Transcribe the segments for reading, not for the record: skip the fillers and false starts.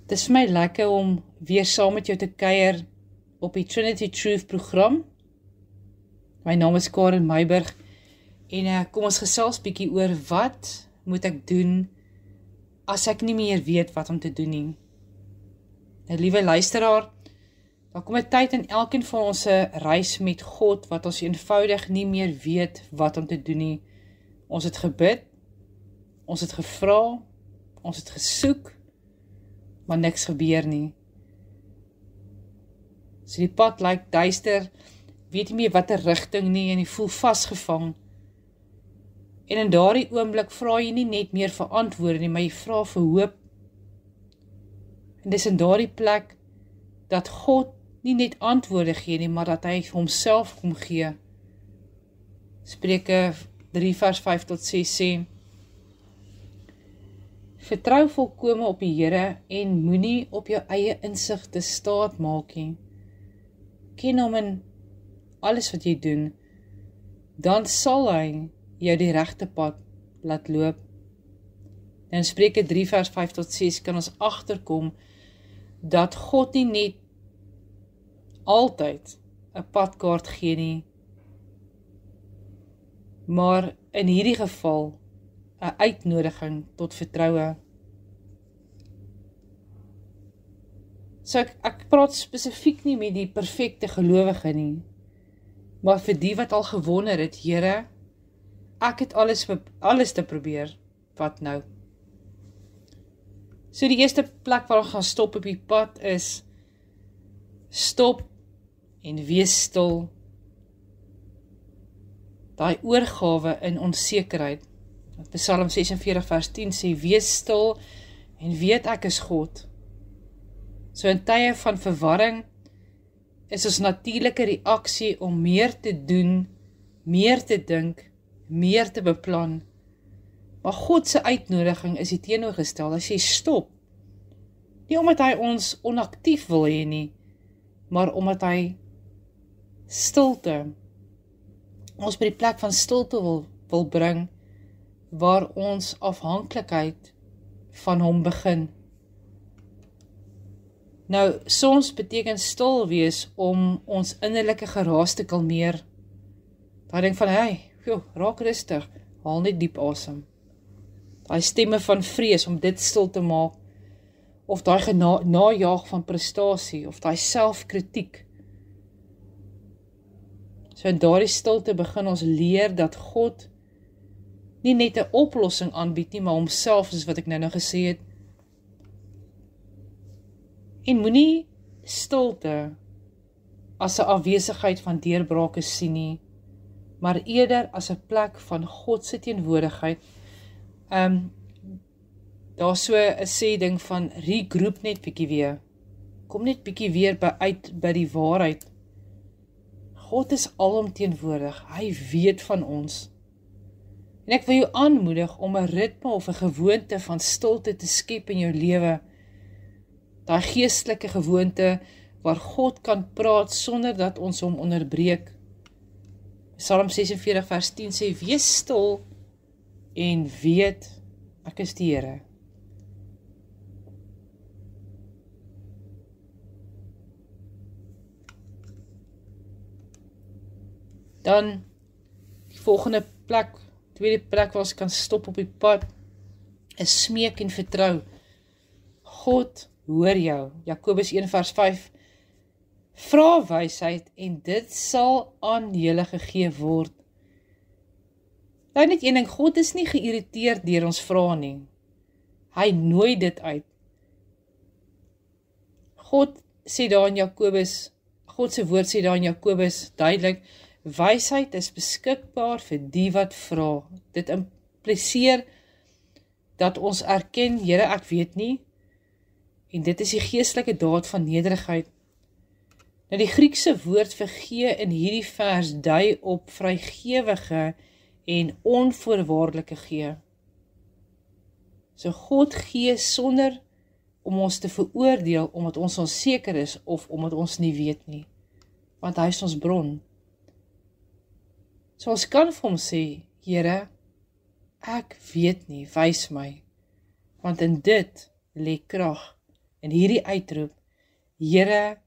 Het is vir my lekker om weer saam met jou te kuier op die Trinity Truth program. My naam is Karen Meiburg en kom ons gesels bietjie oor wat moet ek doen as ek nie meer weet wat om te doen nie. Nou, liewe luisteraar, daar kom 'n tyd in elkeen van ons reis met God wat ons eenvoudig nie meer weet wat om te doen nie. Ons het gebid, ons het gevra, ons het gesoek, maar niks gebeur nie. So die pad lyk duister, weet nie meer watter rigting nie en jy voel vasgevang. En in daardie oomblik vra jy nie net meer vir antwoorde nie, maar jy vra vir hoop. En dis in daardie plek dat God nie net antwoorde gee nie, maar dat hy homself kom gee. Spreuke 3 vers 5 tot 6 sê: Vertrou volkome op die Here en moenie op jou eie insigte staat maak nie. Ken hom in alles wat jy doen, dan sal hy jou die regte pad laat loop. En in Spreuke 3 vers 5 tot 6 kan ons agterkom dat God nie net altyd 'n padkaart gee nie, maar in hierdie geval 'n uitnodiging tot vertroue. So ek praat spesifiek nie met die perfekte gelowige nie, maar vir die wat al gewonder het, Here, ek het alles te probeer, wat nou? So die eerste plek waar ons gaan stop op die pad is, stop en wees stil. Daai oorgawe in onsekerheid. Psalm 46 vers 10 sê, wees stil en weet ek is God. So in tye van verwarring is ons natuurlike reaksie om meer te doen, meer te dink, meer te beplan. Maar God se uitnodiging is die teenoorgestel. Hy sê stop. Nie omdat hy ons onaktief wil hê nie, maar omdat hy stilte, ons by die plek van stilte wil bring, waar ons afhanklikheid van hom begin. Nou, soms beteken stil wees om ons innerlike geraas te kalmeer. Daai ding van, raak rustig, haal net diep asem. Daai stemme van vrees om dit stil te maak, of daai najaag van prestasie, of daai selfkritiek. So in daardie stilte begin ons leer dat God nie net 'n oplossing aanbied nie, maar homself, soos wat ek nou gesê het. En moenie stilte as 'n afwesigheid van deurbrake sien nie, maar eerder as 'n plek van God se teenwoordigheid. Daar so 'n sê ding van regroup net bietjie weer. Kom net bietjie weer uit by die waarheid. God is alomteenwoordig. Hy weet van ons. En ek wil jou aanmoedig om 'n ritme of 'n gewoonte van stilte te skep in jou lewe. Daai geestelike gewoonte waar God kan praat sonder dat ons hom onderbreek. Psalm 46 vers 10 sê, wees stil en weet, ek is die Here. Dan, die volgende plek, tweede plek waar ons kan stop op die pad, is smeek en vertrou. God hoor jou. Jakobus 1 vers 5, vra wysheid en dit sal aan julle gegee word. Nou net een ding, God is nie geïrriteerd deur ons vra nie. Hy nooi dit uit. God sê daar in Jakobus, God se woord sê daar in Jakobus duidelik, wysheid is beskikbaar vir die wat vra. Dit impliseer dat ons erken, Here, ek weet nie, en dit is die geestelike daad van nederigheid. Nou die Griekse woord vir gee in hierdie vers dui op vrygewige en onvoorwaardelike gee. So God gee sonder om ons te veroordeel, omdat ons onseker is, of omdat ons nie weet nie. Want hy is ons bron. So ons kan vir hom sê, Here, ek weet nie, wys my, want in dit lê krag en hierdie uitroep, Here,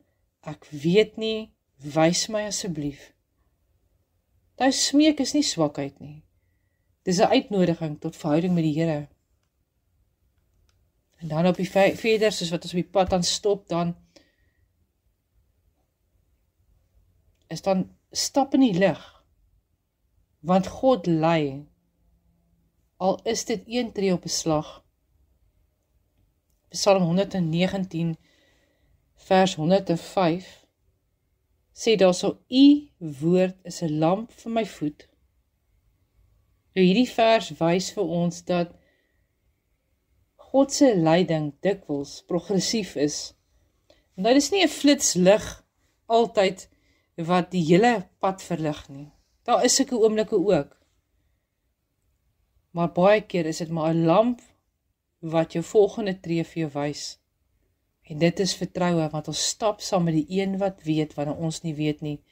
ek weet nie, wys my asseblief. Daai smeek is nie swakheid nie. Dis 'n uitnodiging tot verhouding met die Here. En dan op die verder, soos wat ons op die pad dan stop, dan is dan stap in die lig, want God lei, al is dit een tree op 'n slag. Psalm 119, vers 105, sê daar so, U woord is 'n lamp vir my voet. Nou hierdie vers wys vir ons dat God se leiding dikwels progressief is. Nou dis nie 'n flitslig altyd wat die hele pad verlig nie. Daar is sulke oomblikke ook. Maar baie keer is dit maar 'n lamp wat jou volgende tree vir jou wys. En dit is vertroue, want ons stap saam met die een wat weet, wanneer ons nie weet nie.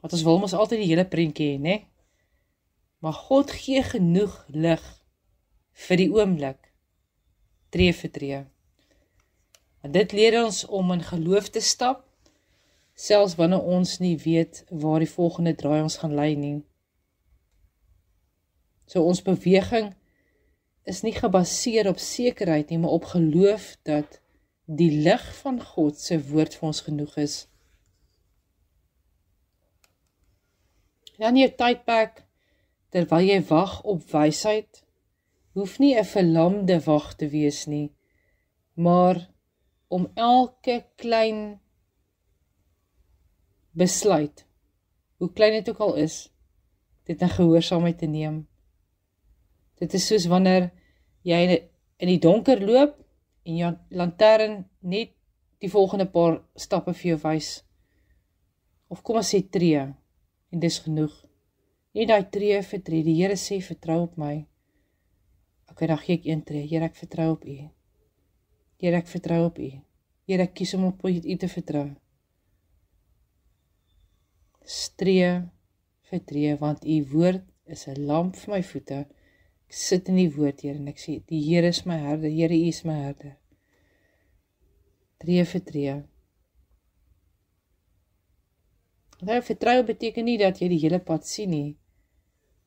Want ons wil mos altyd die hele prentjie hê, né? Maar God gee genoeg lig vir die oomblik, tree vir tree. En dit leer ons om in geloof te stap, selfs wanneer ons nie weet waar die volgende draai ons gaan lei nie. So ons beweging is nie gebaseer op sekerheid nie, maar op geloof dat die lig van God se woord vir ons genoeg is. Dan jou tydperk, terwyl jy wag op wysheid, hoef nie 'n verlamde wag te wees nie, maar om elke klein besluit, hoe klein dit ook al is, dit in gehoorsaamheid te neem. Dit is soos wanneer jy in die donker loop en jou lantern net die volgende paar stappe vir jou wys. Of kom ons sê tree, en dis genoeg. Nie daai tree vir tree, die Here sê vertrou op my. Okay, dan gee ek een tree. Here, ek vertrou op U. Here, ek vertrou op U. Here, ek kies om op U te vertrou. Tree vir tree, want U woord is 'n lamp vir my voete. Ek sit in die woord, Here, en ek sê, die Here is my herder, Here, U is my herder. Tree vir tree. Nou, vertrou beteken nie dat jy die hele pad sien nie.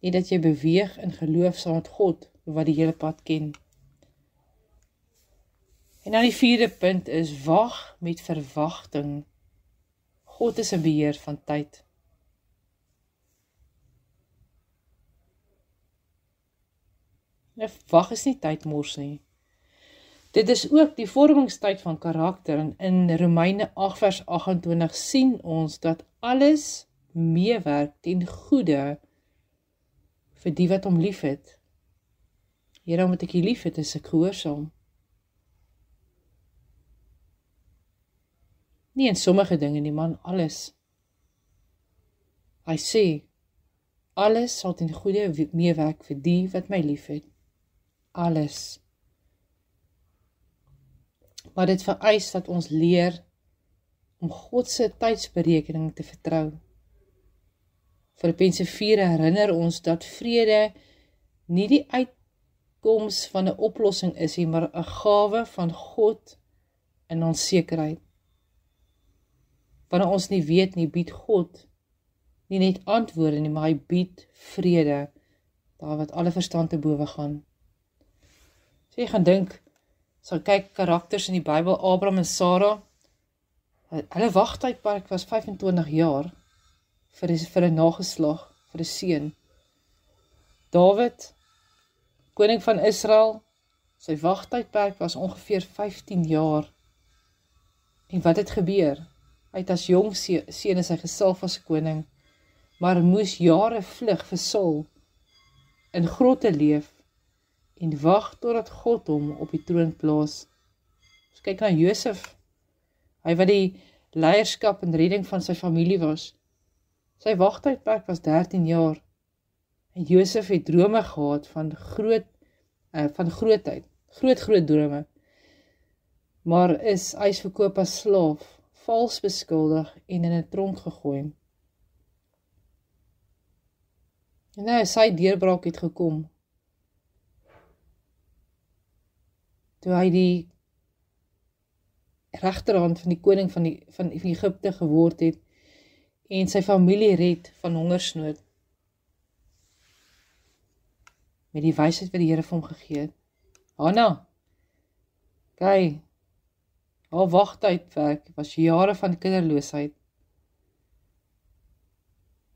Nie dat jy beweeg in geloof saam met God, wat die hele pad ken. En dan die 4de punt is, wag met verwagting. God is in beheer van tyd. Nou, wag is nie tydmors nie. Dit is ook die vormingstyd van karakter, en in Romeine 8 vers 28 sien ons dat alles meewerk ten goeie vir die wat hom lief het. Here, omdat ek U lief het, is ek gehoorsaam. Nie in sommige dinge nie, maar in alles. Hy sê, alles sal ten goeie meewerk vir die wat my lief het. Alles. Maar dit vereis dat ons leer om God se tydsberekening te vertrou. Filippense 4 herinner ons dat vrede nie die uitkoms van 'n oplossing is nie, maar 'n gawe van God in ons sekerheid. Wanneer ons nie weet nie, bied God nie net antwoorde nie, maar hy bied vrede, daar wat alle verstand te bowe gaan. So jy gaan dink, so kyk karakters in die Bybel, Abraham en Sarah, hulle wagtydperk was 25 jaar vir 'n nageslag, vir 'n seun. David, koning van Israel, sy wagtydperk was ongeveer 15 jaar. En wat het gebeur? Hy het as jong seun is hy gesalf as koning, maar moes jare vlug vir Saul, in grotte leef, en wag totdat God hom op die troon plaas. Ons kyk na Josef, hy wat die leierskap en redding van sy familie was. Sy wagtydperk was 13 jaar, en Josef het drome gehad van grootheid, groot drome, maar hy is verkoop as slaaf, vals beskuldig en in 'n tronk gegooi. En nou, sy deurbraak het gekom, toe hy die regterhand van die koning van Egipte geword het, en sy familie red van hongersnood, met die wysheid wat die Here vir hom gegee het. Hanna, kyk, haar wagtydwerk was jare van kinderloosheid,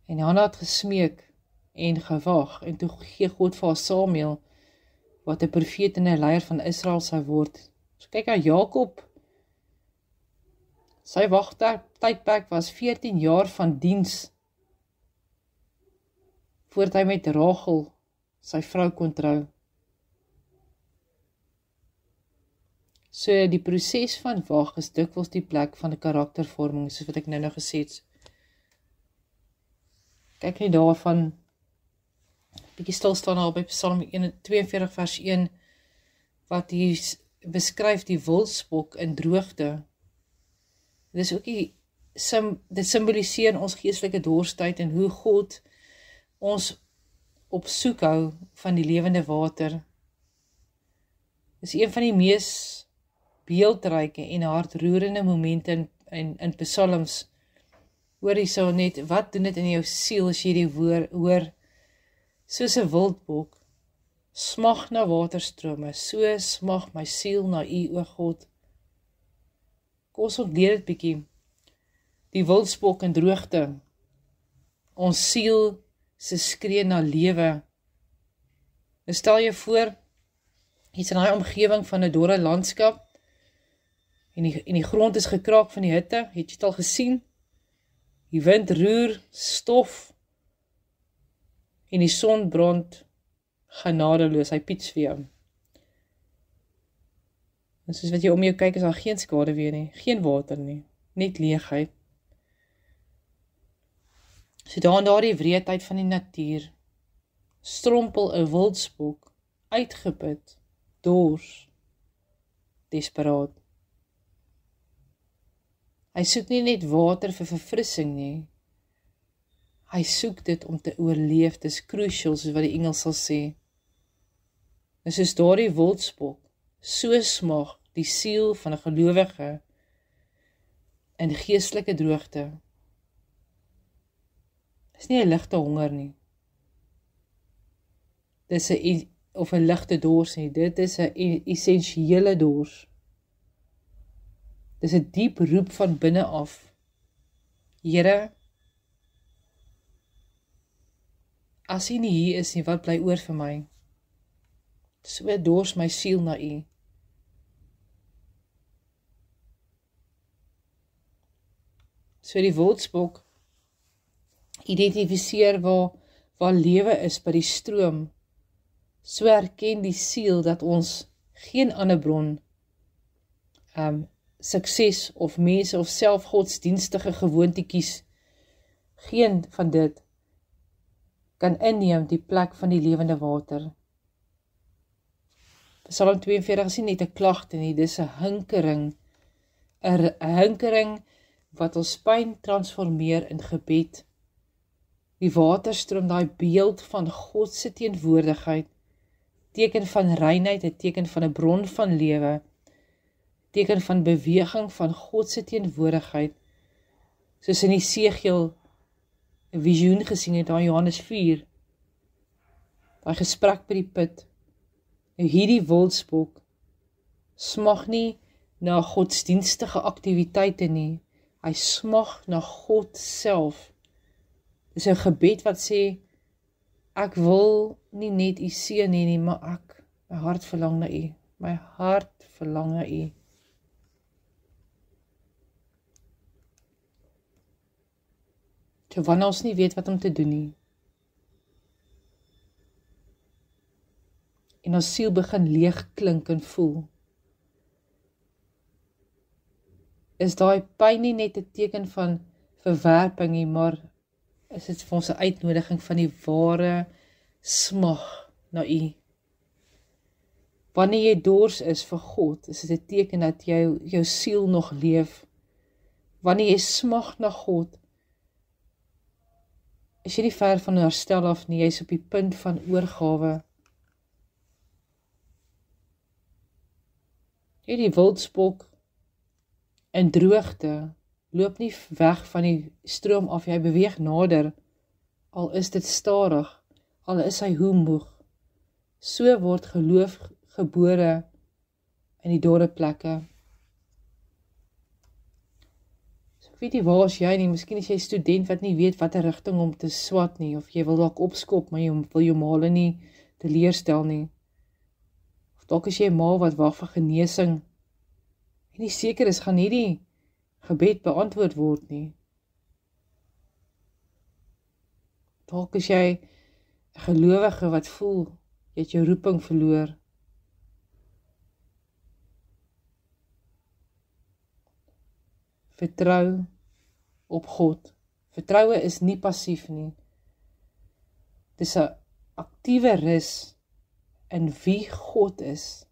en Hanna het gesmeek en gewag, en toe gee God vir haar Samuel, wat 'n profeet en 'n leier van Israel sou word. So kyk aan Jakob, sy wagtydperk was 14 jaar van diens, voordat hy met Rachel, sy vrou, kon trou. So die proses van wag is dikwels die plek van 'n karaktervorming, soos wat ek nou gesê het. Kyk net daarvan, bietjie stil staan al by Psalm 42 vers 1, wat hier beskryf die wildsbok in droogte. Dit symboliseer ons geestelike dorstyd en hoe God ons op soek hou van die lewende water. Dis een van die mees beeldryke en hartroerende momente in psalms. Hoor jy so net, wat doen dit in jou siel as jy die woord hoor, soos 'n wildbok, smag na waterstrome, so smag my siel na U, o God. Kom ons ontleed dit bietjie, die wildsbok in droogte, ons siel se skree na lewe. Nou stel jy voor, jy's in daai omgewing van 'n dorre landskap, en die grond is gekraak van die hitte, het jy dit al gesien? Die wind roer, stof, en die son brand genadeloos, hy piets vir jou. En soos wat jy om jou kyk, is daar geen skade weer nie, geen water nie, net leegheid. So daar en daar die wreedheid van die natuur, strompel 'n wildsbok, uitgeput, dors, desperaat. Hy soek nie net water vir verfrissing nie, hy soek dit om te oorleef, dis crucial, soos wat die Engels sal sê. En soos daardie wildsbok, so smag die siel van 'n gelowige in geestelike droogte. Dis nie 'n ligte honger nie. Dis 'n ligte dors nie, dit is 'n essensiële dors. Dis 'n diep roep van binne af. Here, as U nie hier is nie, wat bly oor vir my? So dors my siel na U. So die wildsbok identifiseer waar lewe is by die stroom. So erken die siel dat ons geen ander bron, sukses of mense of self godsdienstige gewoontetjies, geen van dit kan inneem die plek van die lewende water. Psalm 42 is nie net 'n klagte nie, dis 'n hinkering, 'n hinkering wat ons pyn transformeer in gebed. Die waterstroom, daai beeld van God se teenwoordigheid, teken van reinheid, 'n teken van 'n bron van lewe, teken van beweging van God se teenwoordigheid, soos in Esegiel 'n visioen gesien het, daar in Johannes 4, daai gesprek by die put. Nou hierdie wildsbok smag nie na godsdienstige aktiwiteite nie, hy smag na God self. Dis 'n gebed wat sê, ek wil nie net U seën nie, maar my hart verlang na U, my hart verlang na U. So wanneer ons nie weet wat om te doen nie, en ons siel begin leeg klink en voel, is daai pyn nie net 'n teken van verwerping nie, maar is dit vir ons 'n uitnodiging van die ware smag na U. Wanneer jy dors is vir God, is dit 'n teken dat jou siel nog leef. Wanneer jy smag na God, is jy nie ver van herstel af nie, jy is op die punt van oorgawe. Die wildsbok In droogte, loop nie weg van die stroom af, jy beweeg nader, al is dit stadig, al is hy hoe moeg. So word geloof gebore in die dorre plekke. So ek weet nie waar is jy nie, miskien is jy student wat nie weet wat 'n rigting om te swat nie, of jy wil dalk opskop, maar jy wil jou maale nie teleurstel nie. Of dalk is jy 'n ma wat wag vir genesing, en nie seker is, gaan hierdie gebed beantwoord word nie. Dalk is jy 'n gelowige wat voel, jy het jou roeping verloor. Vertrou op God. Vertroue is nie passief nie. Dis 'n aktiewe rus in wie God is.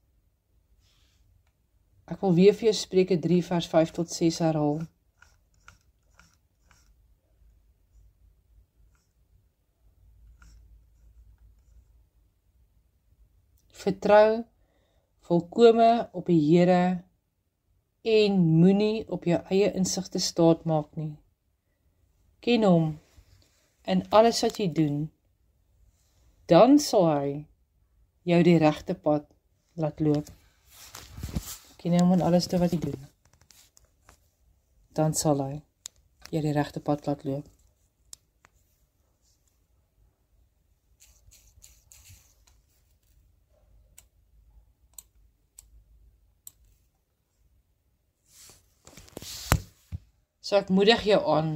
Ek wil weer vir jou Spreuke 3 vers 5 tot 6 herhaal. Vertrou volkome op die Here en moenie op jou eie insigte staat maak nie. Ken hom in alles wat jy doen, dan sal hy jou die regte pad laat loop. Ken hom in alles wat jy doen, dan sal hy jou die regte pad laat loop. So ek moedig jou aan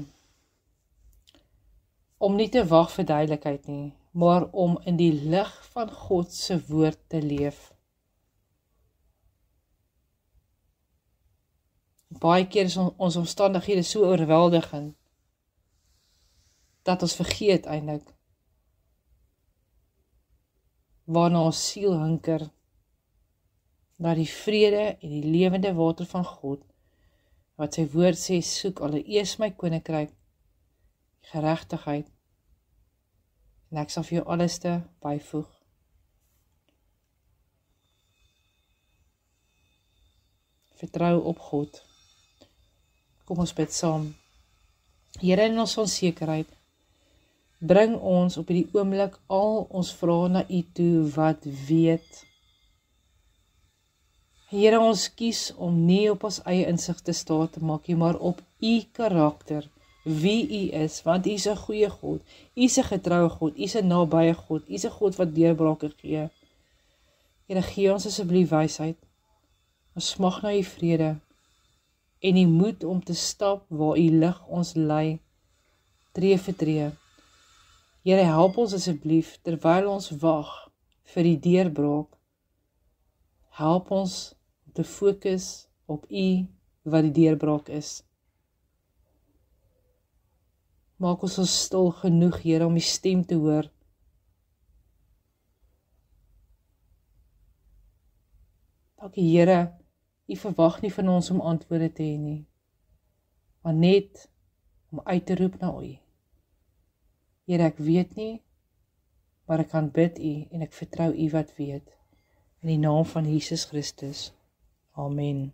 om nie te wag vir duidelikheid nie, maar om in die lig van God se woord te leef. Baie keer is ons omstandighede so oorweldigend, dat ons vergeet eintlik waarna ons siel hinker, na die vrede en die lewende water van God, wat sy woord sê, soek allereers my koninkryk, geregtigheid, en ek sal vir jou alles te byvoeg. Vertrou op God. Kom ons bid saam. Here, in ons onsekerheid, bring ons op hierdie oomblik al ons vrae na U toe wat weet. Here, ons kies om nie op ons eie insig te staat te maak nie, maar op U karakter, wie U is, want U is 'n goeie God, U is 'n getroue God, U is 'n nabye God, U is 'n God wat deurbrake gee. Here, gee ons asseblief wysheid, ons smag na U vrede, en die moed om te stap waar U lig ons lei, tree vir tree. Here, help ons asseblief, terwyl ons wag vir die deurbraak, help ons om te fokus op U wat die deurbraak is. Maak ons stil genoeg, Here, om U stem te hoor. Dankie, Here, U verwag nie van ons om antwoorde te hê nie, maar net om uit te roep na U. Here, ek weet nie, maar ek kan bid U en ek vertrou U wat weet. In die naam van Jesus Christus. Amen.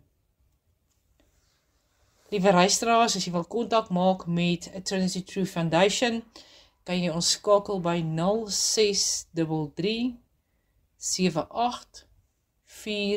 Liewe luisteraars, as jy wil kontak maak met Trinity True Foundation, kan jy ons skakel by 0633 78 4